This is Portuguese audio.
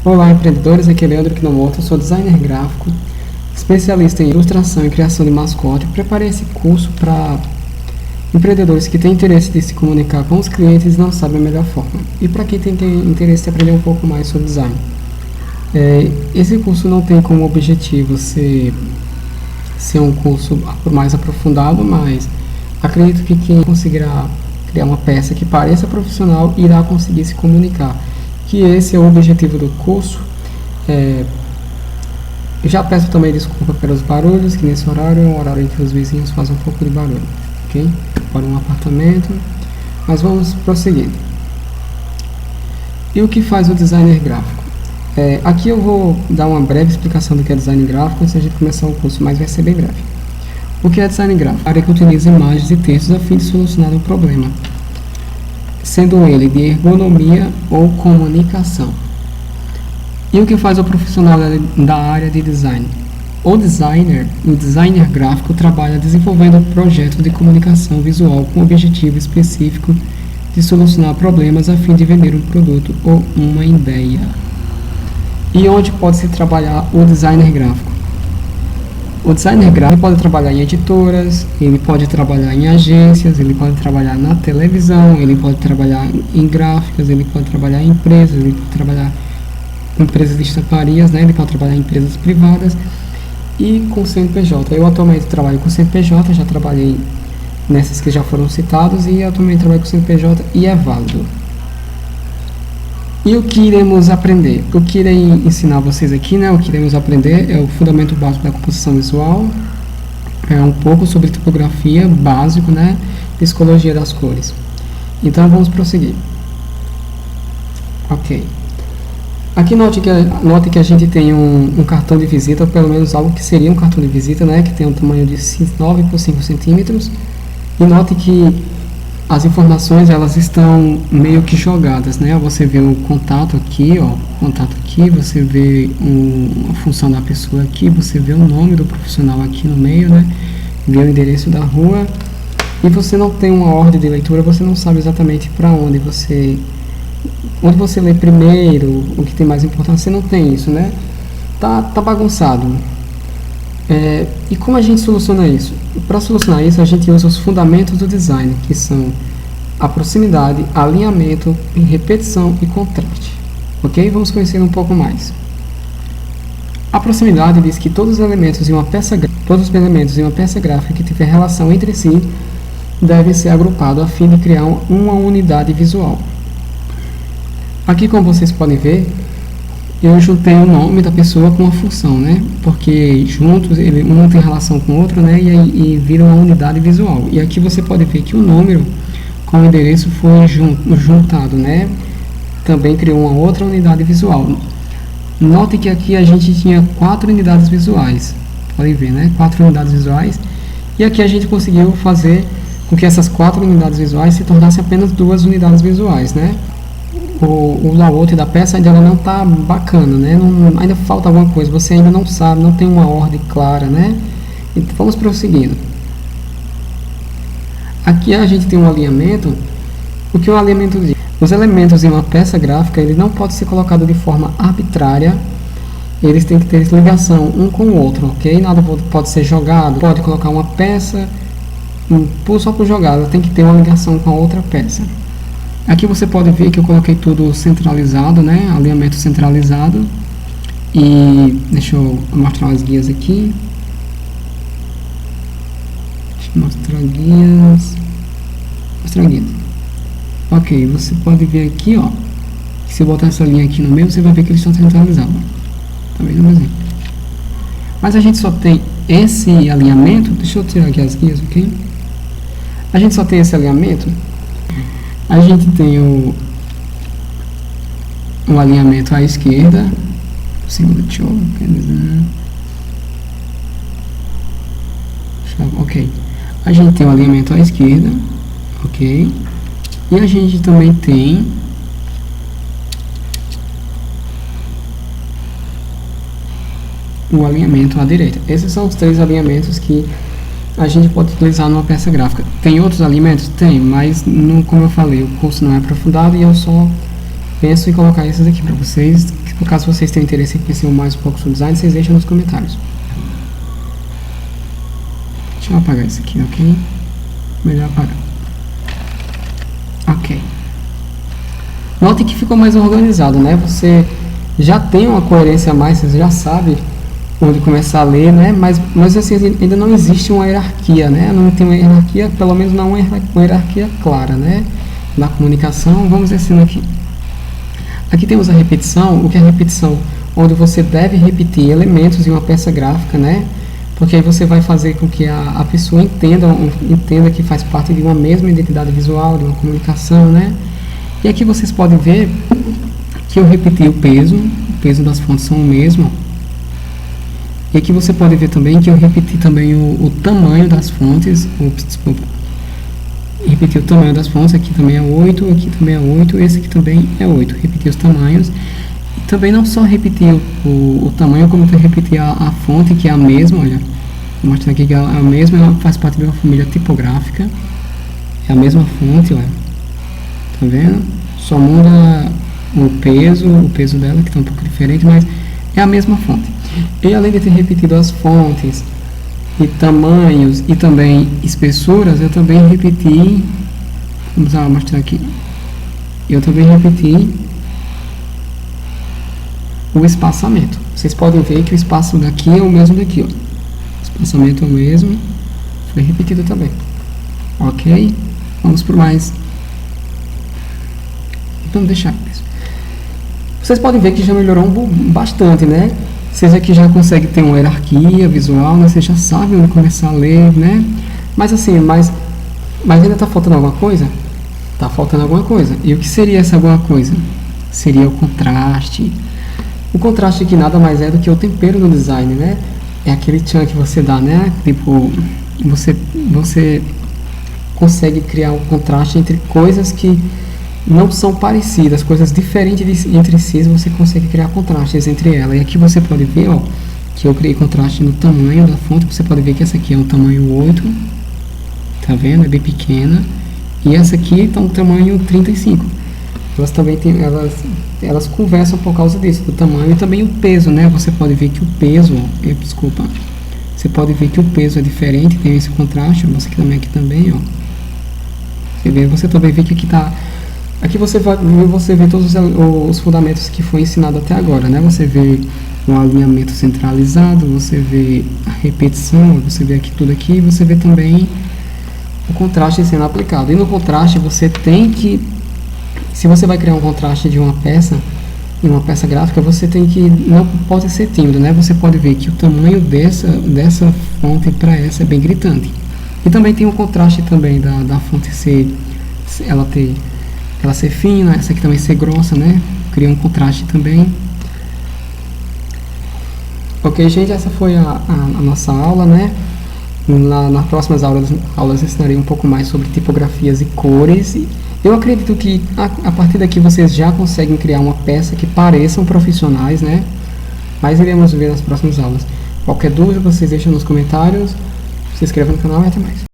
Olá, empreendedores, aqui é Leandro Kinomoto, sou designer gráfico, especialista em ilustração e criação de mascote. Eu preparei esse curso para empreendedores que têm interesse de se comunicar com os clientes e não sabem a melhor forma. E para quem tem interesse em aprender um pouco mais sobre design. Esse curso não tem como objetivo ser um curso mais aprofundado, mas acredito que quem conseguirá criar uma peça que pareça profissional irá conseguir se comunicar. Que esse é o objetivo do curso. Já peço também desculpa pelos barulhos, que nesse horário é um horário em que os vizinhos fazem um pouco de barulho, ok? Para um apartamento, mas vamos prosseguir. E o que faz o designer gráfico? Aqui eu vou dar uma breve explicação do que é design gráfico antes de a gente começar o curso, mas vai ser bem breve. O que é design gráfico? A área que utiliza imagens e textos a fim de solucionar um problema, sendo ele de ergonomia ou comunicação. E o que faz o profissional da área de design? O designer gráfico trabalha desenvolvendo projetos de comunicação visual com objetivo específico de solucionar problemas a fim de vender um produto ou uma ideia. E onde pode se trabalhar o designer gráfico? O designer gráfico pode trabalhar em editoras, ele pode trabalhar em agências, ele pode trabalhar na televisão, ele pode trabalhar em gráficas, ele pode trabalhar em empresas, ele pode trabalhar em empresas de estamparias, né? Ele pode trabalhar em empresas privadas e com CNPJ. Eu atualmente trabalho com CNPJ, já trabalhei nessas que já foram citados e atualmente trabalho com CNPJ e é válido. E o que iremos aprender? O que irei ensinar vocês aqui, né? O que iremos aprender é o fundamento básico da composição visual, um pouco sobre tipografia, básico, né? Psicologia das cores. Então vamos prosseguir. Ok. Aqui note que a gente tem um cartão de visita, ou pelo menos algo que seria um cartão de visita, né? Que tem um tamanho de 9 por 5 centímetros. E note que as informações elas estão meio que jogadas, né? Você vê o contato aqui, você vê a função da pessoa aqui, você vê o nome do profissional aqui no meio, né? Vê o endereço da rua e você não tem uma ordem de leitura, você não sabe exatamente para onde você lê primeiro, o que tem mais importância, você não tem isso, né? Tá bagunçado. E como a gente soluciona isso? Para solucionar isso, a gente usa os fundamentos do design, que são a proximidade, alinhamento, repetição e contraste. Ok? Vamos conhecer um pouco mais. A proximidade diz que todos os elementos em uma peça gráfica que tiver relação entre si devem ser agrupados a fim de criar uma unidade visual. Aqui, como vocês podem ver, eu juntei o nome da pessoa com a função, né? Porque juntos, um não tem relação com o outro, né? E vira uma unidade visual. E aqui você pode ver que o número com o endereço foi juntado, né? Também criou uma outra unidade visual. Note que aqui a gente tinha 4 unidades visuais. Podem ver, né? 4 unidades visuais. E aqui a gente conseguiu fazer com que essas 4 unidades visuais se tornassem apenas 2 unidades visuais, né? O layout da peça ainda não está bacana, né? Ainda falta alguma coisa, você ainda não sabe, não tem uma ordem clara, né? Então vamos prosseguindo. Aqui a gente tem um alinhamento. O que o alinhamento diz? Os elementos em uma peça gráfica, ele não pode ser colocado de forma arbitrária, eles têm que ter ligação um com o outro, ok? Nada pode ser jogado, pode colocar uma peça só por jogar, ela tem que ter uma ligação com a outra peça. Aqui você pode ver que eu coloquei tudo centralizado, né? Alinhamento centralizado. E deixa eu mostrar as guias aqui. Deixa eu mostrar guias. Ok, você pode ver aqui, ó. Que se eu botar essa linha aqui no meio, você vai ver que eles estão centralizados. Tá vendo, exemplo? Mas a gente só tem esse alinhamento. Deixa eu tirar aqui as guias, ok? A gente só tem esse alinhamento. A gente tem o alinhamento à esquerda, ok. A gente tem o alinhamento à esquerda, ok. E a gente também tem o alinhamento à direita. Esses são os 3 alinhamentos que a gente pode utilizar numa peça gráfica. Tem outros alimentos? Tem, mas não, como eu falei, o curso não é aprofundado e eu só penso em colocar esses aqui para vocês, Se por caso vocês tenham interesse em conhecer mais um pouco sobre design, vocês deixam nos comentários. Deixa eu apagar isso aqui, ok? Melhor apagar. Ok. Note que ficou mais organizado, né? Você já tem uma coerência a mais, você já sabe onde começar a ler, né? Mas assim, ainda não existe uma hierarquia, né? Não tem uma hierarquia, pelo menos não uma hierarquia clara, né? Na comunicação, vamos descendo aqui. Aqui temos a repetição. O que é repetição? Onde você deve repetir elementos em uma peça gráfica, né? Porque aí você vai fazer com que a pessoa entenda que faz parte de uma mesma identidade visual, de uma comunicação, né? E aqui vocês podem ver que eu repeti o peso das fontes são o mesmo. E aqui você pode ver também que eu repeti também o tamanho das fontes. Desculpa. Repeti o tamanho das fontes, aqui também é 8, aqui também é 8, esse aqui também é 8. Repeti os tamanhos. E também não só repetir o tamanho, como também repetir a fonte, que é a mesma, olha. Vou mostrar aqui que é a mesma, ela faz parte de uma família tipográfica. É a mesma fonte, olha. Tá vendo? Só muda o peso dela, que está um pouco diferente, mas é a mesma fonte. E além de ter repetido as fontes e tamanhos e também espessuras, eu também repeti, vamos lá mostrar aqui, eu também repeti o espaçamento. Vocês podem ver que o espaço daqui é o mesmo daqui, ó. O espaçamento é o mesmo, foi repetido também. Ok? Vamos por mais. Vamos deixar isso. Vocês podem ver que já melhorou bastante, né? Vocês aqui já conseguem ter uma hierarquia visual, né? Vocês já sabem onde começar a ler, né? Mas assim, mas ainda está faltando alguma coisa? Está faltando alguma coisa. E o que seria essa alguma coisa? Seria o contraste. O contraste que nada mais é do que o tempero no design, né? É aquele tchan que você dá, né? Tipo, você consegue criar um contraste entre coisas que não são parecidas, coisas diferentes entre si, você consegue criar contrastes entre elas. E aqui você pode ver, ó, que eu criei contraste no tamanho da fonte. Você pode ver que essa aqui é um tamanho 8, tá vendo? É bem pequena. E essa aqui está um tamanho 35. Elas também têm, elas conversam por causa disso, do tamanho e também o peso, né? Você pode ver que o peso, você pode ver que o peso é diferente, tem esse contraste. Você aqui também, ó. Você também vê que aqui está. Aqui você vê todos os fundamentos que foi ensinado até agora, né? Você vê um alinhamento centralizado, você vê a repetição, você vê aqui tudo aqui, e você vê também o contraste sendo aplicado. E no contraste você tem que, se você vai criar um contraste de uma peça, em uma peça gráfica, você tem que, não pode ser tímido, né? Você pode ver que o tamanho dessa fonte para essa é bem gritante. E também tem um contraste também da fonte ela ser fina, essa aqui também ser grossa, né? Cria um contraste também. Ok, gente, essa foi a nossa aula, né? Nas próximas aulas eu ensinarei um pouco mais sobre tipografias e cores. Eu acredito que a partir daqui vocês já conseguem criar uma peça que pareçam profissionais, né? Mas iremos ver nas próximas aulas. Qualquer dúvida vocês deixam nos comentários, se inscrevam no canal e até mais.